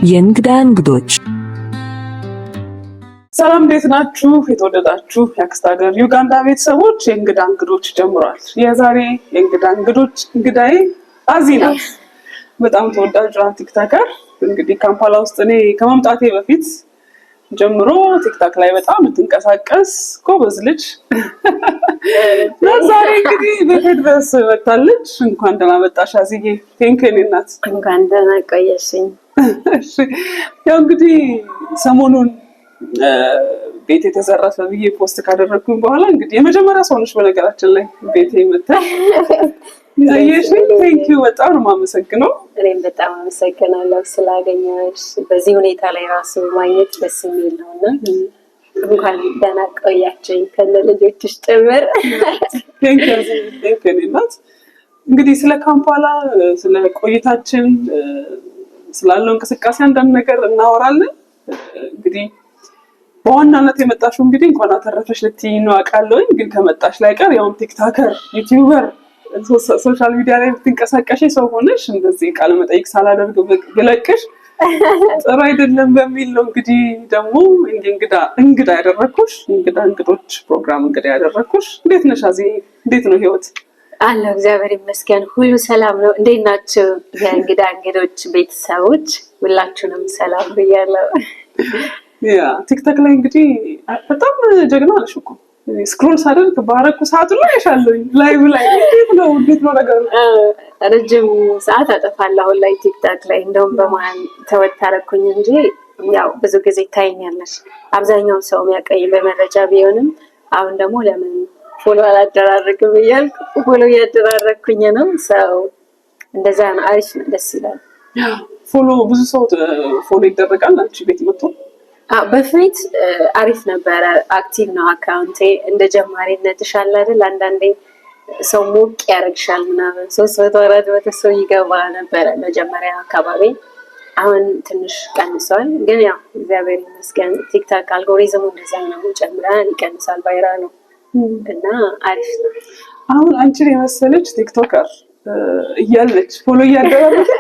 የእንግዳ እንግዶች ሰላም እንዴት ናችሁ? የተወደዳችሁ የአክስት ሀገር ዩጋንዳ ቤተሰቦች የእንግዳ እንግዶች ጀምሯል። የዛሬ የእንግዳ እንግዶች እንግዳዬ አዚ ናት። በጣም ተወዳጇ ቲክቶከር። እንግዲህ ካምፓላ ውስጥ እኔ ከመምጣቴ በፊት ጀምሮ ቲክቶክ ላይ በጣም የምትንቀሳቀስ ጎበዝ ልጅ ዛሬ እንግዲህ ቤቴ ድረስ መጥታለች። እንኳን ደህና መጣሽ አዚዬ። ቴንክዩ እናት። እንኳን ደህና ቆየሽኝ። ያው እንግዲህ ሰሞኑን ቤት የተዘረፈ ብዬ ፖስት ካደረግኩኝ በኋላ እንግዲህ የመጀመሪያ ሰው ነሽ በነገራችን ላይ ቤቴ መጥተሽ ያየሽኝ። ቴንክዩ በጣም ነው የማመሰግነው። እኔም በጣም አመሰግናለሁ ስላገኘሽ። በዚህ ሁኔታ ላይ ራሱ ማግኘት ደስ የሚል ነው እና እንኳን ደህና ቆያችኝ ከነ ልጆችሽ ጭምር። ቴንክዩ እናት። እንግዲህ ስለ ካምፓላ ስለ ቆይታችን ስላለው እንቅስቃሴ አንዳንድ ነገር እናወራለን። እንግዲህ በዋናነት የመጣሽው እንግዲህ እንኳን አተረፈሽ ልትይኝ ነው አውቃለሁኝ። ግን ከመጣሽ ላይ ቀር ያውም ቲክቶከር፣ ዩቲዩበር፣ ሶሻል ሚዲያ ላይ ብትንቀሳቀሽ ሰው ሆነሽ እንደዚህ ቃለ መጠይቅ ሳላደርግ ብለቅሽ ጥሩ አይደለም በሚል ነው እንግዲህ ደግሞ እንግዳ ያደረኩሽ። እንግዳ እንግዶች ፕሮግራም እንግዳ ያደረኩሽ። እንዴት ነሽ አዚ? እንዴት ነው ህይወት? አለሁ እግዚአብሔር ይመስገን፣ ሁሉ ሰላም ነው። እንዴት ናችሁ የእንግዳ እንግዶች ቤተሰቦች? ሁላችሁንም ሰላም ብያለሁ። ያ ቲክቶክ ላይ እንግዲህ በጣም ጀግና ነሽ እኮ። ስክሮል ሳደርግ ባረኩ ሰዓቱ ላይ ያሻለኝ ላይቭ ላይ እንዴት ነው ነገሩ? ረጅም ሰዓት አጠፋለሁ አሁን ላይ ቲክቶክ ላይ። እንደውም በመሀል ተወት አደረኩኝ እንጂ ያው ብዙ ጊዜ ታይኛለሽ። አብዛኛው ሰው የሚያውቀኝ በመረጃ ቢሆንም አሁን ደግሞ ለምን ፎሎ አላደራረግም እያልኩ ፎሎ እያደራረግኩኝ ነው። ሰው እንደዛ ነው። አሪፍ ነው፣ ደስ ይላል። ፎሎ ብዙ ሰው ፎሎ ይደረጋል አንቺ ቤት መጥቶ? በፊት አሪፍ ነበረ። አክቲቭ ነው አካውንቴ። እንደ ጀማሪነትሽ አለ አይደል አንዳንዴ ሰው ሞቅ ያደርግሻል ምናምን 300-400 ሰው ይገባ ነበረ መጀመሪያ አካባቢ። አሁን ትንሽ ቀንሷል፣ ግን ያው እግዚአብሔር ይመስገን ቲክቶክ አልጎሪዝሙ እንደዛ ነው፣ ይጨምራል ይቀንሳል፣ ቫይራል ነው እና አሪፍ ነው። አሁን አንቺን የመሰለች ቲክቶከር እያለች ፎሎ እያደረገች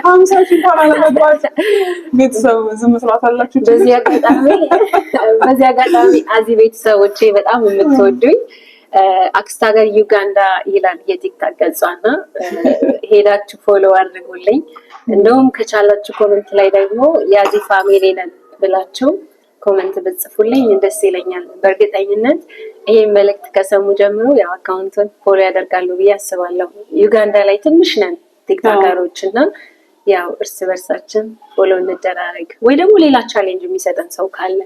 50 ሺህ እንኳን አለመግባት ቤተሰብ ዝም ትላላችሁ። በዚህ አጋጣሚ አዚ ቤተሰቦቼ በጣም የምትወዱኝ አክስት ሀገር ዩጋንዳ ይላል የቲክቶክ ገጿና ሄዳችሁ ፎሎ አድርጉልኝ። እንደውም ከቻላችሁ ኮሜንት ላይ ደግሞ የአዚ ፋሚሊ ነን ብላችሁ ኮሜንት ብጽፉልኝ ደስ ይለኛል። በእርግጠኝነት ይሄን መልእክት ከሰሙ ጀምሮ ያው አካውንቱን ፎሎ ያደርጋሉ ብዬ አስባለሁ። ዩጋንዳ ላይ ትንሽ ነን ቲክቶከሮች እና ያው እርስ በርሳችን ፎሎ እንደራረግ፣ ወይ ደግሞ ሌላ ቻሌንጅ የሚሰጠን ሰው ካለ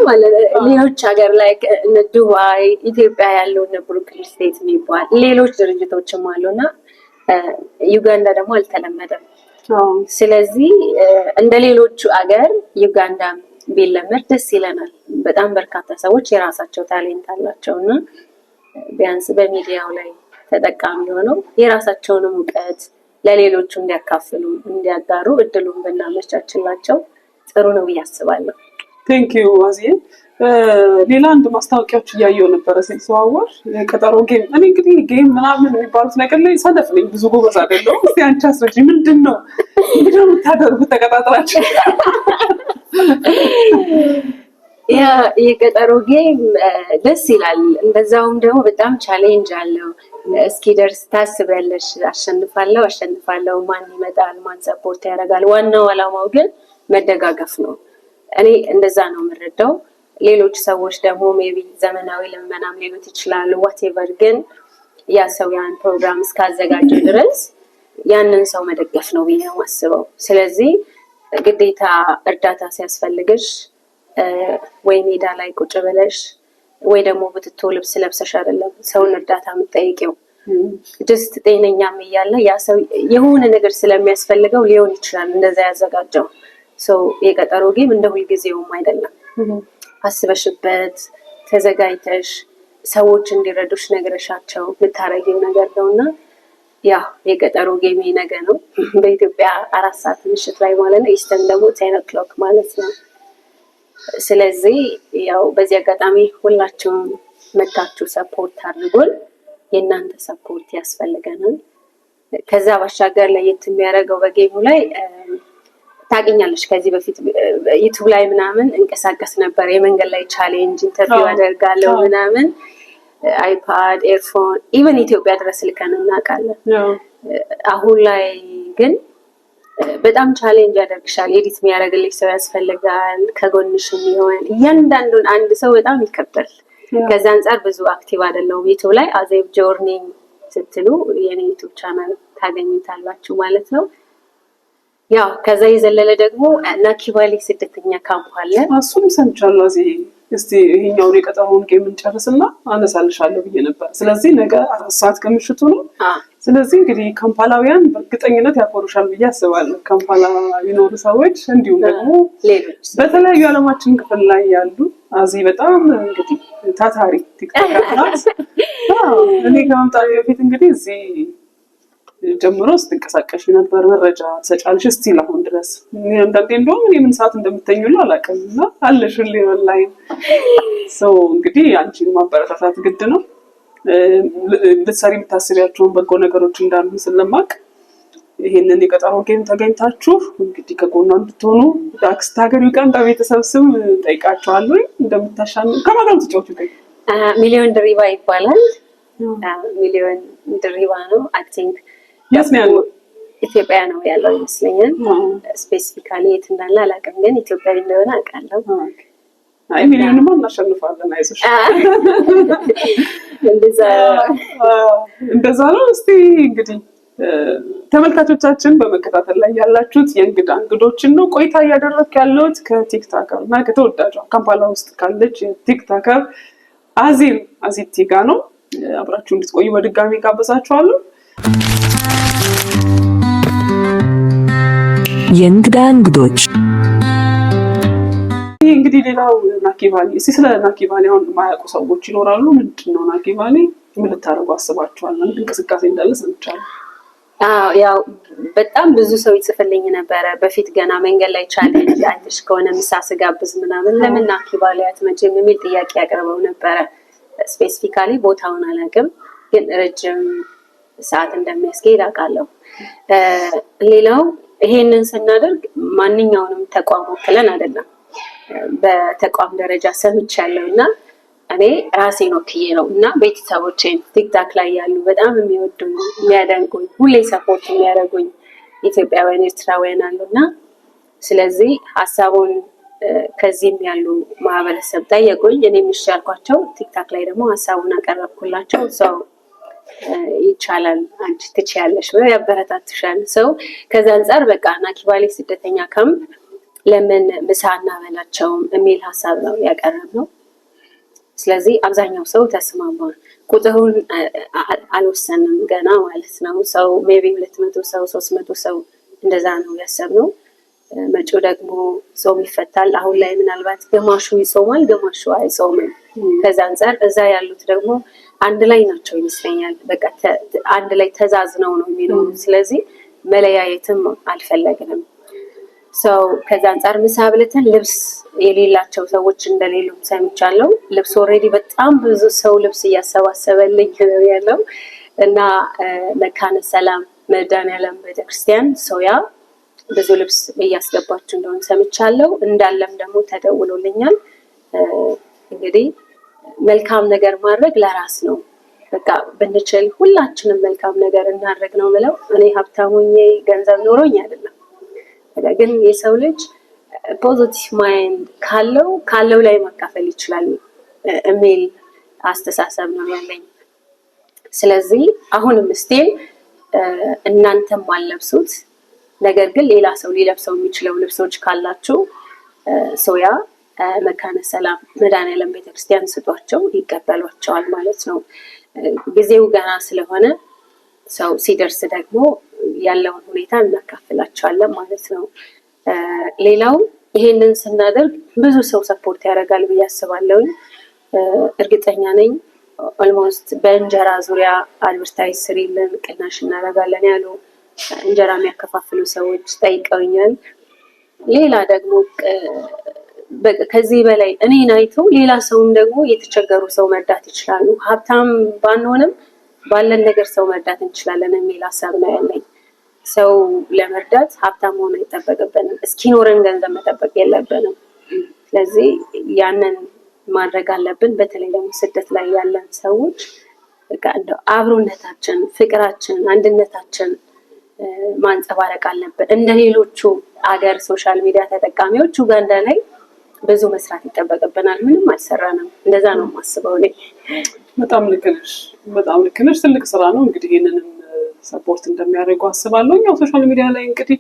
ማለት ሌሎች ሀገር ላይ እነ ዱባይ፣ ኢትዮጵያ ያለው እነ ብሩክሊን ስቴት የሚባል ሌሎች ድርጅቶችም አሉና ዩጋንዳ ደግሞ አልተለመደም። ስለዚህ እንደ ሌሎቹ አገር ዩጋንዳ ቢለመድ ደስ ይለናል። በጣም በርካታ ሰዎች የራሳቸው ታሌንት አላቸው እና ቢያንስ በሚዲያው ላይ ተጠቃሚ ሆነው የራሳቸውን እውቀት ለሌሎቹ እንዲያካፍሉ እንዲያጋሩ እድሉን ብናመቻችላቸው ጥሩ ነው ብዬ አስባለሁ። ቴንክዩ አዚዬ። ሌላ አንድ ማስታወቂያዎች እያየሁ ነበረ ሲዘዋወር የቀጠሮ ጌም። እኔ እንግዲህ ጌም ምናምን የሚባሉት ነገር ላይ ሰነፍ ነኝ፣ ብዙ ጎበዝ አይደለሁም። እስኪ አንቺ አስረጂ፣ ምንድን ነው የምታደርጉት ተቀጣጥራችሁ? ያ የቀጠሮ ጌም ደስ ይላል። እንደዛውም ደግሞ በጣም ቻሌንጅ አለው። እስኪደርስ ታስቢያለሽ፣ አሸንፋለሁ፣ ማን ይመጣል፣ ማን ሰፖርት ያደርጋል። ዋናው አላማው ግን መደጋገፍ ነው። እኔ እንደዛ ነው የምረዳው። ሌሎች ሰዎች ደግሞ ሜቢ ዘመናዊ ልመናም ሊሉት ይችላሉ። ዋቴቨር ግን ያ ሰው ያን ፕሮግራም እስካዘጋጀ ድረስ ያንን ሰው መደገፍ ነው ብዬ ነው የማስበው። ስለዚህ ግዴታ እርዳታ ሲያስፈልግሽ ወይ ሜዳ ላይ ቁጭ ብለሽ ወይ ደግሞ ብትቶ ልብስ ለብሰሽ አይደለም ሰውን እርዳታ የምትጠይቂው። ጀስት ጤነኛም እያለ ያ ሰው የሆነ ነገር ስለሚያስፈልገው ሊሆን ይችላል እንደዛ ያዘጋጀው። የቀጠሮ ጌም እንደ ሁልጊዜውም አይደለም። አስበሽበት ተዘጋጅተሽ ሰዎች እንዲረዱሽ ነግረሻቸው የምታረጊው ነገር ነውና ያ የቀጠሮ ጌም ነገ ነው በኢትዮጵያ 4 ሰዓት ምሽት ላይ ማለት ነው። ኢስተርን ደግሞ 10 o'clock ማለት ነው። ስለዚህ ያው በዚህ አጋጣሚ ሁላችሁም መታችሁ ሰፖርት አድርጉን። የእናንተ ሰፖርት ያስፈልገናል። ከዛ ባሻገር ለየት የሚያደርገው በጌሙ ላይ ታገኛለሽ ከዚህ በፊት ዩቲዩብ ላይ ምናምን እንቀሳቀስ ነበር የመንገድ ላይ ቻሌንጅ ኢንተርቪው አደርጋለሁ ምናምን አይፓድ ኤርፎን ኢቨን ኢትዮጵያ ድረስ ልከን እናውቃለን። አሁን ላይ ግን በጣም ቻሌንጅ ያደርግሻል። ኤዲት የሚያደርግልሽ ሰው ያስፈልጋል ከጎንሽ የሚሆን እያንዳንዱን አንድ ሰው በጣም ይከብዳል። ከዛ አንፃር ብዙ አክቲቭ አይደለሁም ዩቲዩብ ላይ አዜብ ጆርኒ ስትሉ የኔ ዩቲዩብ ቻናል ታገኙታላችሁ ማለት ነው። ያው ከዛ የዘለለ ደግሞ ናኪባሊ ስደተኛ ካምፕ አለ። እሱም ሰምቻለሁ። እስቲ ይሄኛውን የቀጠሮውን ጌም እንጨርስና አነሳልሻለሁ ብዬ ነበር። ስለዚህ ነገ 4 ሰዓት ከምሽቱ ነው። ስለዚህ እንግዲህ ካምፓላውያን በእርግጠኝነት ያኮሩሻል ብዬ አስባለሁ። ካምፓላ የሚኖሩ ሰዎች እንዲሁም ደግሞ ሌሎች በተለያዩ ዓለማችን ክፍል ላይ ያሉ አዚ በጣም እንግዲህ ታታሪ ቲክቶከር ናት። እኔ ከመምጣቴ በፊት እንግዲህ እዚህ ጀምሮ ስትንቀሳቀሽ ነበር፣ መረጃ ትሰጫለሽ። እስቲ አሁን ድረስ አንዳንዴ እንደውም እኔ ምን ሰዓት እንደምተኙ አላውቅም እና አለሽ ሁሌ ኦንላይን ሰው እንግዲህ አንቺን ማበረታታት ግድ ነው። ልትሰሪ የምታስቢያቸውን በጎ ነገሮች እንዳሉ ስለማቅ ይሄንን የቀጠሮ ጌም ተገኝታችሁ እንግዲህ ከጎኗ እንድትሆኑ ዳክስት ሀገር ይቀን በቤተሰብ ስም ጠይቃቸዋለሁ። እንደምታሻኑ ከማጋም ትጫወቱ ሚሊዮን ድሪባ ይባላል። ሚሊዮን ድሪባ ነው አይ ቲንክ ኢትዮጵያ ነው ያለው ይመስለኛል። ስፔሲፊካሊ የት እንዳለ አላውቅም፣ ግን ኢትዮጵያዊ እንደሆነ አውቃለሁ። አይ ሚሊዮንማ እናሸንፋለን፣ አይዞሽ። እንደዛ ነው። እስቲ እንግዲህ ተመልካቾቻችን በመከታተል ላይ ያላችሁት የእንግዳ እንግዶችን ነው ቆይታ እያደረግክ ያለሁት ከቲክቶከር እና ከተወዳጇ ካምፓላ ውስጥ ካለች የቲክቶከር አዚቲ ጋር ነው። አብራችሁ እንድትቆዩ በድጋሚ ጋብዛችኋለሁ። የእንግዳ እንግዶች እንግዲህ ሌላው ናኪባሊ፣ እስቲ ስለ ናኪባሊ አሁን የማያውቁ ሰዎች ይኖራሉ። ምንድነው ናኪባሊ? ምን ልታደርጉ አስባችኋል? እንቅስቃሴ እንዳለ ሰምቻለሁ። ያው በጣም ብዙ ሰው ይጽፍልኝ ነበረ በፊት ገና መንገድ ላይ ቻሌንጅ አይተሽ ከሆነ ምሳ ስጋብዝ ምናምን ለምን ናኪባሊ አትመጪም የሚል ጥያቄ ያቀርበው ነበረ። ስፔሲፊካሊ ቦታውን አላውቅም፣ ግን ረጅም ሰዓት እንደሚያስኬድ አውቃለሁ። ሌላው ይሄንን ስናደርግ ማንኛውንም ተቋም ወክለን አይደለም፣ በተቋም ደረጃ ሰምቻለሁ እና እኔ ራሴን ወክዬ ነው እና ቤተሰቦቼን ቲክታክ ላይ ያሉ በጣም የሚወዱኝ የሚያደንቁኝ ሁሌ ሰፖርት የሚያደርጉኝ ኢትዮጵያውያን ኤርትራውያን አሉና ስለዚህ ሀሳቡን ከዚህም ያሉ ማህበረሰብ ጠየቁኝ። እኔ የሚሻልኳቸው ቲክታክ ላይ ደግሞ ሀሳቡን አቀረብኩላቸው። ሰው ይቻላል አንቺ ትችያለሽ ብለው ያበረታቱሻል። ሰው ከዛ አንፃር በቃ ናኪባሊ ስደተኛ ካምፕ ለምን ምሳ እናበላቸውም የሚል ሀሳብ ነው ያቀረብነው። ስለዚህ አብዛኛው ሰው ተስማማ። ቁጥሩን አልወሰንም ገና ማለት ነው። ሰው ሜቢ 200 ሰው 300 ሰው እንደዛ ነው ያሰብነው። መጪው ደግሞ ጾም ይፈታል። አሁን ላይ ምናልባት ግማሹ ይጾማል፣ ግማሹ አይጾምም። ከዛ አንፃር እዛ ያሉት ደግሞ አንድ ላይ ናቸው ይመስለኛል። በቃ አንድ ላይ ተዛዝነው ነው የሚኖሩ። ስለዚህ መለያየትም አልፈለግንም። ሰው ከዛ አንፃር ምሳ ብለተን ልብስ የሌላቸው ሰዎች እንደሌሉም ሰምቻለሁ። ልብስ ኦልሬዲ በጣም ብዙ ሰው ልብስ እያሰባሰበልኝ ነው ያለው እና መካነ ሰላም መድኃኔዓለም ቤተክርስቲያን ሶያ ብዙ ልብስ እያስገባችሁ እንደሆነ ሰምቻለሁ። እንዳለም ደግሞ ተደውሎልኛል። እንግዲህ መልካም ነገር ማድረግ ለራስ ነው። በቃ ብንችል ሁላችንም መልካም ነገር እናድርግ ነው ብለው እኔ ሀብታሙኝ ገንዘብ ኖሮኝ አይደለም፣ ግን የሰው ልጅ ፖዚቲቭ ማይንድ ካለው ላይ ማካፈል ይችላል የሚል አስተሳሰብ ነው ያለኝ። ስለዚህ አሁንም ስቲል እናንተም አልለብሱት፣ ነገር ግን ሌላ ሰው ሊለብሰው የሚችለው ልብሶች ካላችሁ ሶያ መካነ ሰላም መድኃኔዓለም ቤተክርስቲያን ስጧቸው፣ ይቀበሏቸዋል ማለት ነው። ጊዜው ገና ስለሆነ ሰው ሲደርስ ደግሞ ያለውን ሁኔታ እናካፍላቸዋለን ማለት ነው። ሌላው ይሄንን ስናደርግ ብዙ ሰው ሰፖርት ያደርጋል ብዬ አስባለሁኝ። እርግጠኛ ነኝ። ኦልሞስት በእንጀራ ዙሪያ አድቨርታይዝ ስሪልን ቅናሽ እናደርጋለን ያሉ እንጀራ የሚያከፋፍሉ ሰዎች ጠይቀውኛል። ሌላ ደግሞ ከዚህ በላይ እኔን አይተው ሌላ ሰውም ደግሞ የተቸገሩ ሰው መርዳት ይችላሉ። ሀብታም ባንሆንም ባለን ነገር ሰው መርዳት እንችላለን የሚል ሀሳብ ነው ያለኝ። ሰው ለመርዳት ሀብታም መሆን አይጠበቅብንም። እስኪኖረን ገንዘብ መጠበቅ የለብንም። ስለዚህ ያንን ማድረግ አለብን። በተለይ ደግሞ ስደት ላይ ያለን ሰዎች በቃ እንደው አብሮነታችን፣ ፍቅራችን፣ አንድነታችን ማንጸባረቅ አለብን። እንደ ሌሎቹ አገር ሶሻል ሚዲያ ተጠቃሚዎች ኡጋንዳ ላይ ብዙ መስራት ይጠበቅብናል። ምንም አልሰራንም። እንደዛ ነው የማስበው እኔ። በጣም ልክ ነሽ፣ በጣም ልክ ነሽ። ትልቅ ስራ ነው እንግዲህ ይህንንም ሰፖርት እንደሚያደርጉ አስባለሁ። ያው ሶሻል ሚዲያ ላይ እንግዲህ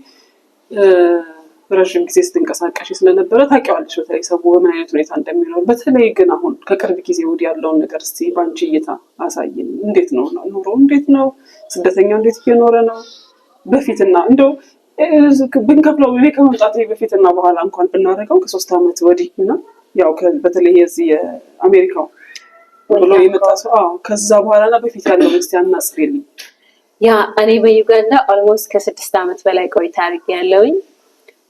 ረዥም ጊዜ ስትንቀሳቀሽ ስለነበረ ታውቂዋለሽ፣ በተለይ ሰው በምን አይነት ሁኔታ እንደሚኖር። በተለይ ግን አሁን ከቅርብ ጊዜ ወዲህ ያለውን ነገር እስቲ በአንቺ እይታ አሳይን። እንዴት ነው ኑሮ? እንዴት ነው ስደተኛው? እንዴት እየኖረ ነው? በፊትና እንደው ብንከፍለው እኔ ከመምጣት በፊትና በኋላ እንኳን ብናደርገው ከ3 ዓመት ወዲህ እና ያው በተለይ የዚህ የአሜሪካው ብሎ የመጣ ሰው ከዛ በኋላና በፊት ያለው እስቲ አናጽፍልኝ። ያ እኔ በዩጋንዳ ኦልሞስት ከ6 ዓመት በላይ ቆይታ አድርጌያለሁኝ።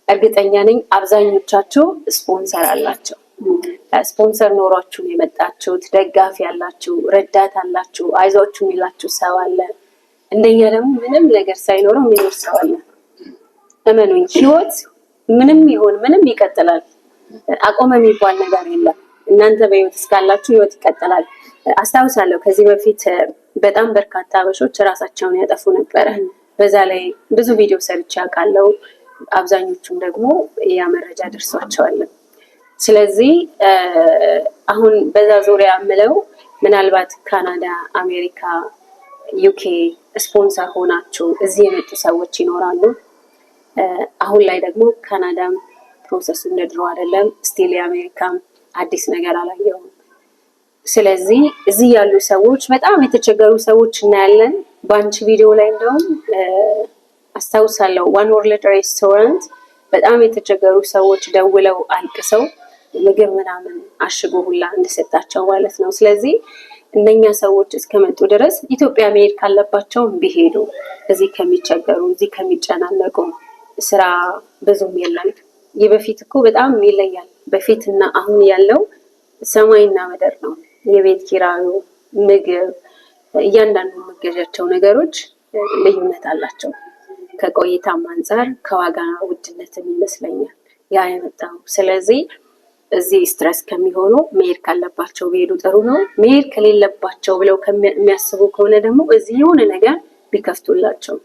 እርግጠኛ ነኝ አብዛኞቻችሁ ስፖንሰር አላቸው። ስፖንሰር ኖሯችሁ የመጣችሁት፣ ደጋፊ ያላችሁ፣ ረዳት አላችሁ፣ አይዟችሁ የሚላችሁ ሰው አለ። እንደኛ ደግሞ ምንም ነገር ሳይኖረው የሚኖር ሰው አለ። እመኑኝ፣ ህይወት ምንም ይሁን ምንም ይቀጥላል። አቆመ የሚባል ነገር የለም። እናንተ በህይወት እስካላችሁ ህይወት ይቀጥላል። አስታውሳለሁ ከዚህ በፊት በጣም በርካታ አበሾች ራሳቸውን ያጠፉ ነበረ። በዛ ላይ ብዙ ቪዲዮ ሰርቼ አውቃለሁ። አብዛኞቹም ደግሞ ያ መረጃ ደርሷቸዋል። ስለዚህ አሁን በዛ ዙሪያ የምለው ምናልባት ካናዳ፣ አሜሪካ፣ ዩኬ ስፖንሰር ሆናችሁ እዚህ የመጡ ሰዎች ይኖራሉ። አሁን ላይ ደግሞ ካናዳም ፕሮሰሱ እንደድሮ አይደለም። ስቲል የአሜሪካም አዲስ ነገር አላየሁም። ስለዚህ እዚህ ያሉ ሰዎች በጣም የተቸገሩ ሰዎች እናያለን። በአንቺ ቪዲዮ ላይ እንደውም አስታውሳለሁ ዋን ወርልድ ሬስቶራንት በጣም የተቸገሩ ሰዎች ደውለው አልቅሰው ምግብ ምናምን አሽጎ ሁላ እንደሰጣቸው ማለት ነው። ስለዚህ እነኛ ሰዎች እስከመጡ ድረስ ኢትዮጵያ መሄድ ካለባቸው ቢሄዱ፣ እዚህ ከሚቸገሩ፣ እዚህ ከሚጨናነቁ ስራ ብዙም የለም። የበፊት እኮ በጣም ይለያል። በፊትና አሁን ያለው ሰማይና ምድር ነው። የቤት ኪራዩ፣ ምግብ፣ እያንዳንዱ መገዣቸው ነገሮች ልዩነት አላቸው። ከቆይታም አንጻር ከዋጋ ውድነትም ይመስለኛል ያ የመጣው። ስለዚህ እዚህ ስትረስ ከሚሆኑ መሄድ ካለባቸው ቢሄዱ ጥሩ ነው። መሄድ ከሌለባቸው ብለው የሚያስቡ ከሆነ ደግሞ እዚህ የሆነ ነገር ቢከፍቱላቸው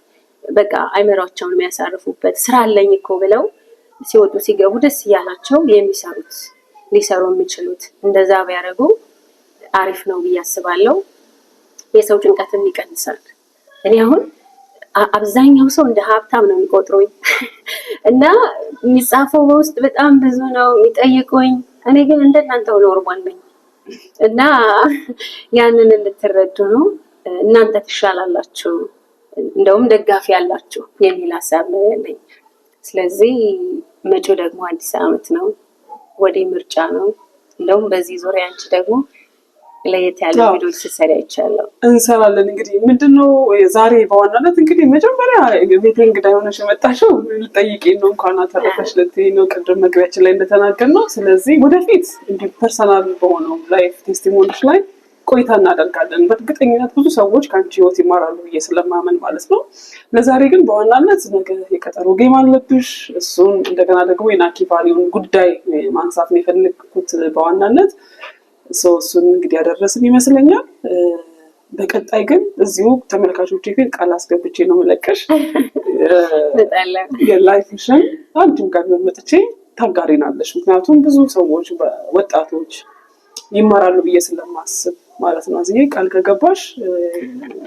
በቃ አይምሯቸውን የሚያሳርፉበት ስራ አለኝ እኮ ብለው ሲወጡ ሲገቡ ደስ እያላቸው የሚሰሩት ሊሰሩ የሚችሉት እንደዛ ቢያደርጉ አሪፍ ነው ብዬ አስባለሁ። የሰው ጭንቀትም ይቀንሳል። እኔ አሁን አብዛኛው ሰው እንደ ሀብታም ነው የሚቆጥሩኝ እና የሚጻፈው በውስጥ በጣም ብዙ ነው የሚጠይቁኝ። እኔ ግን እንደናንተው ኖርማል ነኝ እና ያንን እንድትረዱ ነው። እናንተ ትሻላላችሁ፣ እንደውም ደጋፊ ያላችሁ የሚል ሀሳብ ነው ያለኝ። ስለዚህ መጪው ደግሞ አዲስ ዓመት ነው፣ ወደ ምርጫ ነው። እንደውም በዚህ ዙሪያ አንቺ ደግሞ ለየት ያለ ቪዲዮ ሲሰራ ይቻላል እንሰራለን። እንግዲህ ምንድነው ዛሬ በዋናነት እንግዲህ መጀመሪያ ቤቴ እንግዳ የሆነሽ የመጣሽው ልጠይቂኝ ነው። እንኳን አተረፈሽ ልትይኝ ነው ቅድም መግቢያችን ላይ እንደተናገርነው። ስለዚህ ወደፊት እንዲህ ፐርሰናል በሆነው ላይፍ ቴስቲሞኒሽ ላይ ቆይታ እናደርጋለን። በእርግጠኝነት ብዙ ሰዎች ከአንቺ ህይወት ይማራሉ ብዬ ስለማመን ማለት ነው። ለዛሬ ግን በዋናነት ነገ የቀጠሮ ጌም አለብሽ። እሱን እንደገና ደግሞ የናኪ ቫሊውን ጉዳይ ማንሳት ነው የፈለግኩት በዋናነት። እሱን እንግዲህ ያደረስን ይመስለኛል። በቀጣይ ግን እዚሁ ተመልካቾች ግን ቃል አስገብቼ ነው መለቀሽ የላይፍሽን አንድም ቀን መጥቼ ታጋሪናለሽ። ምክንያቱም ብዙ ሰዎች ወጣቶች ይማራሉ ብዬ ስለማስብ ማለት ነው። እዚህ ቃል ከገባሽ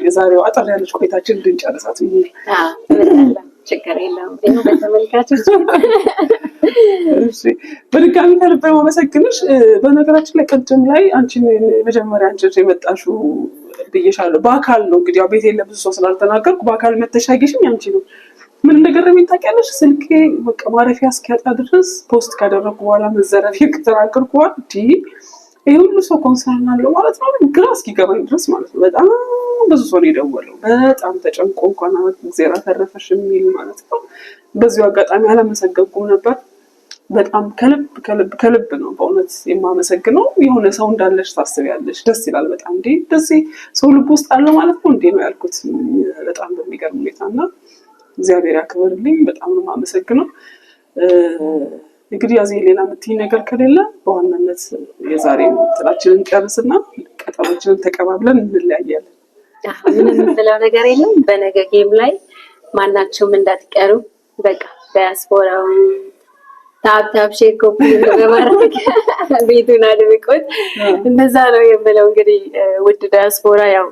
የዛሬው አጠር ያለች ቆይታችን እንድንጨርሳት ብዬ ችግር የለም። ይኸው በተመልካቾች በድጋሚ ከልብ ማመሰግንሽ። በነገራችን ላይ ቅድም ላይ አንቺን መጀመሪያ አንቺ የመጣሽው ብዬሻለሁ። በአካል ነው እንግዲህ ያው ቤት የለ ብዙ ሰው ስላልተናገርኩ በአካል መተሻገሽኝ አንቺ ነው። ምን እንደገረመኝ ታውቂያለሽ? ስልኬ በቃ ማረፊያ እስኪያጣ ድረስ ፖስት ካደረኩ በኋላ መዘረፍ ከተናገርኩ በኋላ ይሄ ሁሉ ሰው ኮንሰርን አለው ማለት ነው። ግራ እስኪገባኝ ድረስ ማለት ነው። በጣም ብዙ ሰው ነው የደወለው። በጣም ተጨንቆ እንኳን እግዚአብሔር አተረፈሽ የሚል ማለት ነው። በዚሁ አጋጣሚ አላመሰገንኩም ነበር። በጣም ከልብ ነው በእውነት የማመሰግነው። የሆነ ሰው እንዳለሽ ታስቢያለሽ። ደስ ይላል በጣም። እንዴ እንደዚህ ሰው ልብ ውስጥ አለ ማለት ነው እንዴ ነው ያልኩት በጣም በሚገርም ሁኔታ እና እግዚአብሔር ያክብርልኝ። በጣም ነው የማመሰግነው። እንግዲህ ያዚህ ሌላ የምትይኝ ነገር ከሌለ በዋናነት የዛሬ ትላችንን ጨርስና ቀጠሮችንን ተቀባብለን እንለያያለን። ምንም የምትለው ነገር የለም። በነገ ጌም ላይ ማናቸውም እንዳትቀሩ። በቃ ዳያስፖራው ታፕ ሼር ኮፒ በማድረግ ቤቱን አድምቆት እንደዛ ነው የምለው። እንግዲህ ውድ ዳያስፖራ ያው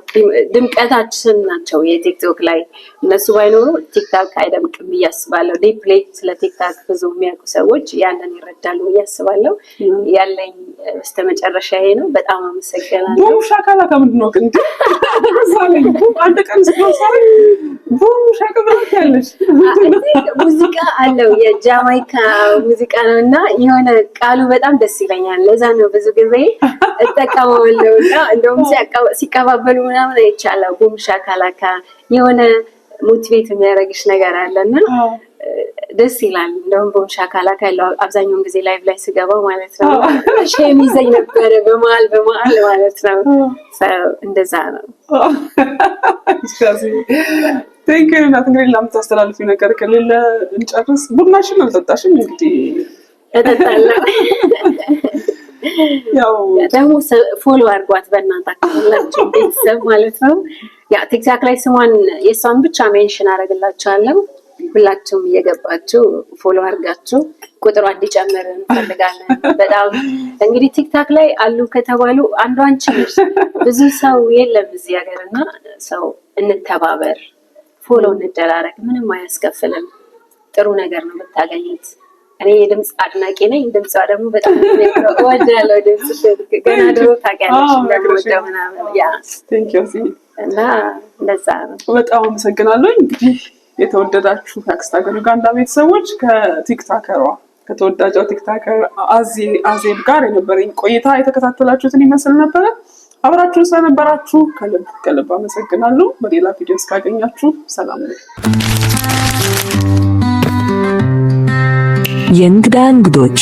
ድምቀታችን ናቸው የቲክቶክ ላይ። እነሱ ባይኖሩ ቲክታክ አይደምቅም ብዬ አስባለሁ። ዲፕሊ ስለ ቲክታክ ብዙ የሚያውቁ ሰዎች ያንን ይረዳሉ ብዬ አስባለሁ። ያለኝ በስተመጨረሻ ይሄ ነው። በጣም አመሰግናለሁ። ሻካላ ከምንድን ነው ግን ሳለኝ አንድ ቀን ስፖንሰር ሻካላ ያለሽ ሙዚቃ አለው የጃማይካ ሙዚቃ ነው እና የሆነ ቃሉ በጣም ደስ ይለኛል። ለዛ ነው ብዙ ጊዜ እጠቀመዋለሁ እና እንደውም ሲቀባበሉ ምናምን አይቻለሁ። ቡም ሻካላካ የሆነ ሞቲቬት የሚያደርግሽ ነገር አለና ደስ ይላል። እንደውም ቡም ሻካላካ ያለው አብዛኛውን ጊዜ ላይቭ ላይ ስገባ ማለት ነው ሼም ይዘኝ ነበረ በመሀል ማለት ነው። እንደዛ ነው። ቴንክ ዩ እናት። እንግዲህ ለምታስተላልፊው ነገር ከሌለ እንጨርስ። ቡናሽን አልጠጣሽም? እንግዲህ እጠጣለሁ። ያው ደግሞ ፎሎ አድርጓት በእናታችሁ ሁላችሁ ቤተሰብ ማለት ነው። ያ ቲክታክ ላይ ስሟን የሷን ብቻ ሜንሽን አደርግላችኋለሁ። ሁላችሁም እየገባችሁ ፎሎ አድርጋችሁ ቁጥሯ እንዲጨምር እንፈልጋለን። በጣም እንግዲህ ቲክታክ ላይ አሉ ከተባሉ አንዷ አንቺ ነሽ። ብዙ ሰው የለም እዚህ ሀገር እና ሰው እንተባበር፣ ፎሎ እንደራረግ። ምንም አያስከፍልም። ጥሩ ነገር ነው የምታገኙት። እኔ የድምፅ አድናቂ ነኝ። ድምጿ ደግሞ በጣም እወዳለሁ። ድምፅሽ ገና ድሮ ታውቂያለሽ እንደምወደው ምናምን እና እንደዛ ነው። በጣም አመሰግናለሁ። እንግዲህ የተወደዳችሁ የአክስት ሀገር ዩጋንዳ ቤተሰቦች ከቲክታከሯ ከተወዳጇ ቲክታከር አዜብ ጋር የነበረኝ ቆይታ የተከታተላችሁትን ይመስል ነበረ። አብራችሁ ስለነበራችሁ ከልብ አመሰግናለሁ። በሌላ ቪዲዮ እስካገኛችሁ ሰላም ነው። የእንግዳ እንግዶች